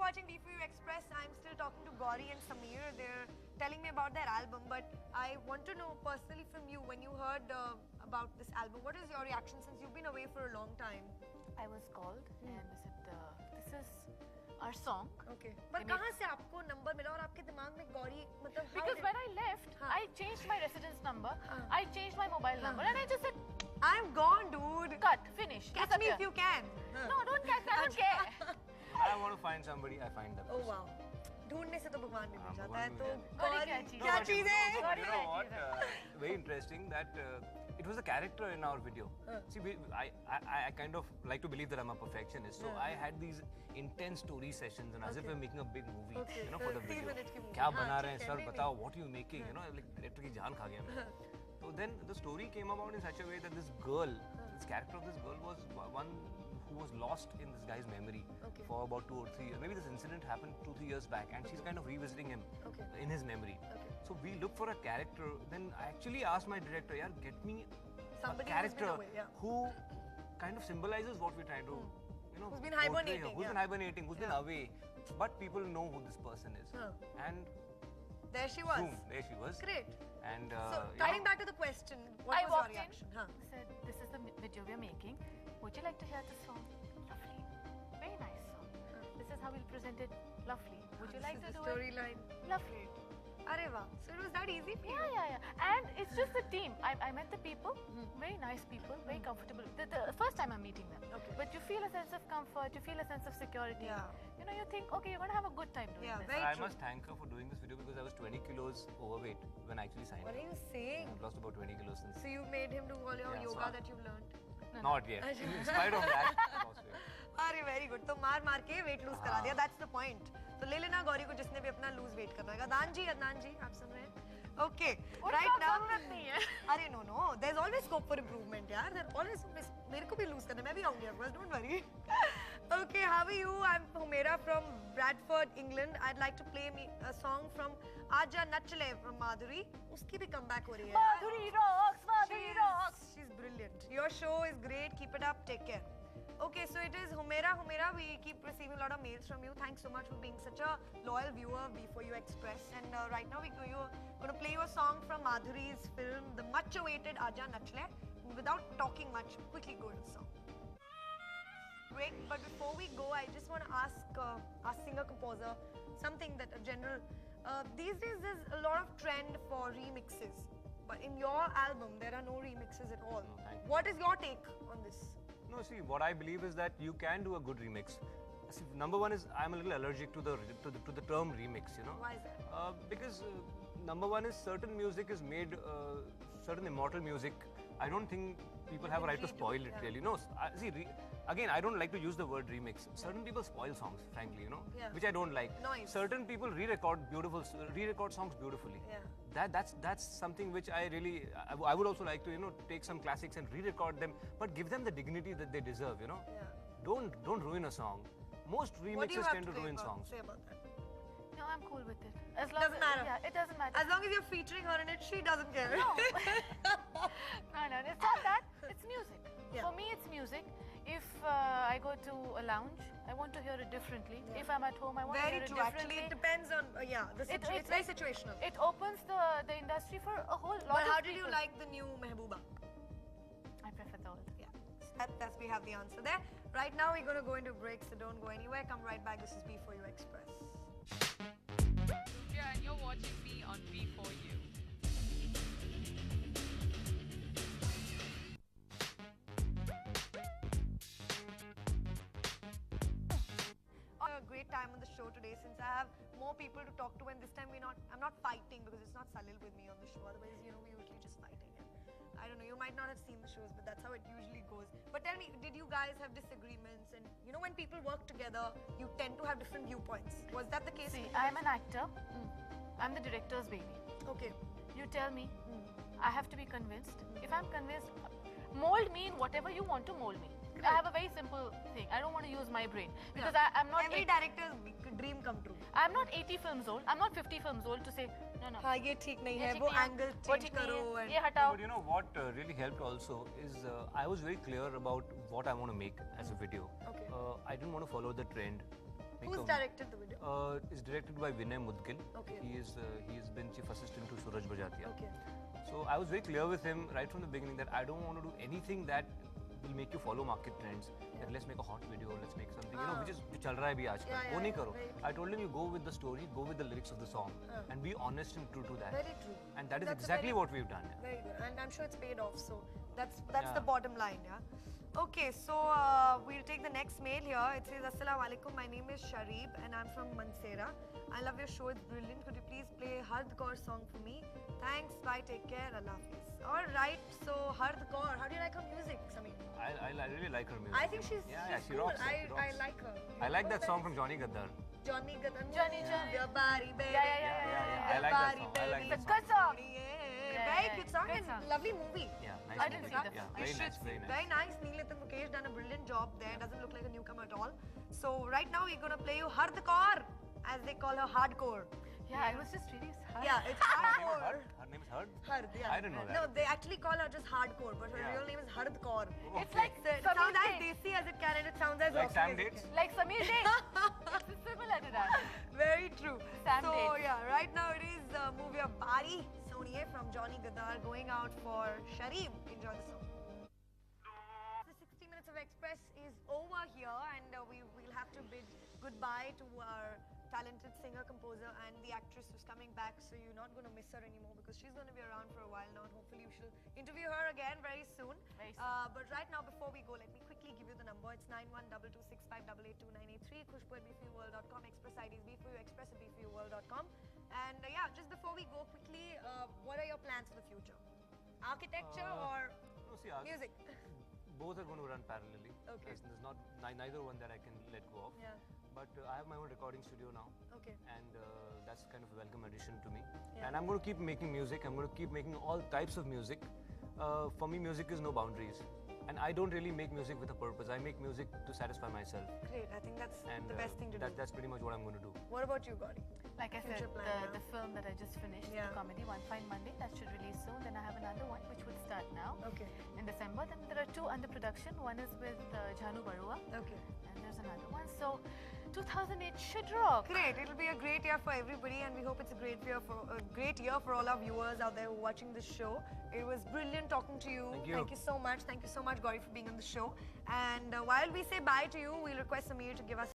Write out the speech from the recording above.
watching B4U Express. I'm still talking to Gauri and Samir. They're telling me about their album, but I want to know personally from you, when you heard about this album, what is your reaction since you've been away for a long time? I was called and they said, this is our song. Okay. But कहाँ से आपको number मिला और आपके दिमाग में गौरी मतलब? Because when I left, I changed my residence number, I changed my mobile number, and I just said, I'm gone, dude. cut, finish. Catch me if you can. No, don't catch. I don't care. I want to find somebody, I find them. Oh wow. ढूंढने से तो भगवान भी मिल जाता है, तो गौरी क्या चीज़ है? You know what? Very interesting that it was a character in our video. See, I kind of like to believe that I'm a perfectionist, so I had these intense story sessions, and as if we're making a big movie, you know, for the video. क्या बना रहे हैं sir, बताओ, what are you making? You know, like director की जान खा गया मैं. So then the story came about in such a way that this girl, this character of this girl was one who was lost in this guy's memory for about 2 or 3 years. Maybe this incident happened 2-3 years back, and she's kind of revisiting him in his memory. So we looked for a character. Then I actually asked my director, "Yaar, get me somebody a character who kind of symbolizes what we're trying to, you know, who's been hibernating, who's been hibernating, who's been away, but people know who this person is." And there she was. Boom, there she was. Great. And so coming back to the question, what was your reaction? Said, "This is the video we are making. Would you like to hear the song? Lovely, very nice song. This is how we'll present it. Lovely. Would you like to do storyline? Lovely." Arey wow. So it was that easy for you? Yeah. And it's just the team. I met the people, very nice people, very comfortable. The first time I'm meeting them. But you feel a sense of comfort, you feel a sense of security. You know, you think, okay, you're going to have a good time doing this. Very I true. must thank her for doing this video because I was 20 kilos overweight when I actually signed What are you saying? I've lost about 20 kilos since. So you made him do all your yoga that you've learned? Not yet. In spite of that, I lost weight. अरे very good. तो मार के weight lose करा दिया. That's the point. तो ले लेना गौरी को जिसने भी अपना lose weight करना है. अदनान जी आप सुन रहे हैं? Okay. Right now. अरे no. There's always scope for improvement, यार. There's always मेरे को भी lose करना है. मैं भी आऊँगी आपके पास. Don't worry. Okay, how are you? I'm Humaira from Bradford, England. I'd like to play a song from Aaja Nachle from Madhuri. उसकी भी comeback हो रही है. Madhuri rocks. She's brilliant. Your show is great. Keep it up. Take care. Okay, so it is Humaira. We keep receiving a lot of mails from you. Thanks so much for being such a loyal viewer of B4U Express. And right now we're going to play you a song from Madhuri's film, the much-awaited Aaja Nachle. Without talking much, quickly go to the song. Break, but before we go, I just want to ask our singer-composer something that a general... these days there's a lot of trend for remixes. But in your album, there are no remixes at all. No, thank you. What is your take on this? No, see, what I believe is that you can do a good remix. See, number one is I'm a little allergic to the term remix, you know. Why is that? Because number one is certain music is made, certain immortal music. I don't think people have a right to spoil it really. No, see, again, I don't like to use the word remix. Certain people spoil songs, frankly, you know, which I don't like. Noise. Certain people re-record songs beautifully. That's something which I really, I would also like to, you know, take some classics and re-record them, but give them the dignity that they deserve, you know. Don't ruin a song. Most remixes tend to ruin songs. Say about that? No, I'm cool with it. As long Doesn't matter. Yeah, it doesn't matter. As long as you're featuring her in it, she doesn't care. No. No, it's not that. It's music. For me, it's music. If I go to a lounge, I want to hear it differently. If I'm at home, I want to hear it differently. Actually, it depends on, it's very situational. It opens the industry for a whole lot of people. But how did you like the new Mehbooba? I prefer the old. We have the answer there. Right now, we're going to go into break, so don't go anywhere. Come right back. This is B4U Express. Yeah, and you're watching me on B4U. A great time on the show today since I have more people to talk to, and this time I'm not fighting because it's not Salil with me on the show. Otherwise, you know, we usually just fighting. I don't know, you might not have seen the shows, but that's how it usually goes. But tell me, did you guys have disagreements? And you know, when people work together, you tend to have different viewpoints. Was that the case? See, I'm an actor. I'm the director's baby. Okay. You tell me, I have to be convinced. If I'm convinced, mold me in whatever you want to mold me. I have a very simple thing. I don't want to use my brain because I'm not. Every director's dream come true. I'm not 80 films old. I'm not 50 films old to say no. हाँ ये ठीक नहीं है, वो angle change करो. ये हटाओ. But you know what really helped also is I was very clear about what I want to make as a video. Okay. I didn't want to follow the trend. make Who's a- directed the video? It's directed by Vinay Mudgil. Okay. He's been chief assistant to Suraj Bajatia. Okay. So I was very clear with him right from the beginning that I don't want to do anything that will make you follow market trends. That let's make a hot video, let's make something, which is जो चल रहा है अभी आजकल. Yeah, वो नहीं yeah, करो. very I told him you go with the story, go with the lyrics of the song, and be honest and true to that. Very true. And that is That's a exactly very- what we've done. Very good, and I'm sure it's paid off. So that's Yeah. the bottom line, yeah. Okay, so we'll take the next mail here. It says, Assalamu alaikum. My name is Shareeb, and I'm from Mansehra. I love your show. It's brilliant. Could you please play Hard Kaur song for me? Thanks. Bye. Take care. Allah Hafiz. All right. So Hard Kaur, how do you like her music, Samir? I really like her music. I think she's yeah, she's she cool. rocks. She I rocks. like her. I like that song from Johnny Gaddar. Johnny Gaddar. Johnny. Your body, baby. Yeah. I like that song. I like It's that a song. good song. Very good song Good and song. lovely movie. Yeah, nice. I didn't movie. see the Yeah, film. very You should nice, see. very nice. Very nice. Neelatan Mukesh done a brilliant job there. Doesn't look like a newcomer at all. So right now we're gonna play you Hardcore, as they call her hardcore. Yeah, I was just reading. Yeah, it's Her hardcore. name is Hard? Hard, yeah. I didn't know that. No, they actually call her just hardcore, but her Yeah. real name is Hardcore. It's like So it Samir sounds as Date. desi as it can, and it sounds as Like rocky Sam as it Dates? can. Like Samir Date. It's similar to that. Very true. Sam so Dates. yeah, right now it is Move Your Body, Soniye from Johnny Gaddar going out for Shareeb. Enjoy the song. The 60 Minutes of Express is over here, and we'll have to bid goodbye to our talented singer, composer, and the actress who's coming back. So you're not going to miss her anymore because she's going to be around for a while now, and hopefully we shall interview her again very soon. Very soon. But right now, before we go, let me quickly give you the number. It's 912265882983, khushbu at bfuworld.com, Express ID is B for you, Express at bfuworld.com. And yeah, just before we go quickly, what are your plans for the future? Architecture or No, see, music? both are going to run parallelly. Okay. There's not neither one that I can let go of. Yeah. But I have my own recording studio now, Okay. and that's kind of a welcome addition to me. Yeah. And I'm going to keep making music. I'm going to keep making all types of music. For me, music is no boundaries, and I don't really make music with a purpose. I make music to satisfy myself, Great. I think that's and the best thing to do. that's pretty much what I'm going to do. What about you, Gauri? Like I said, Future plan, yeah. the film that I just finished, Yeah. the comedy One Fine Monday, that should release soon. Then I have another one which would start now Okay. in December. Then there are two under production. One is with Jhanu Barua, Okay. and there's another one. So 2008 should rock. Great. It'll be a great year for everybody, and we hope it's a great year for all our viewers out there who are watching this show. It was brilliant talking to you. Thank you. Thank you so much. Thank you so much, Gauri, for being on the show. And while we say bye to you, we'll request Samir to give us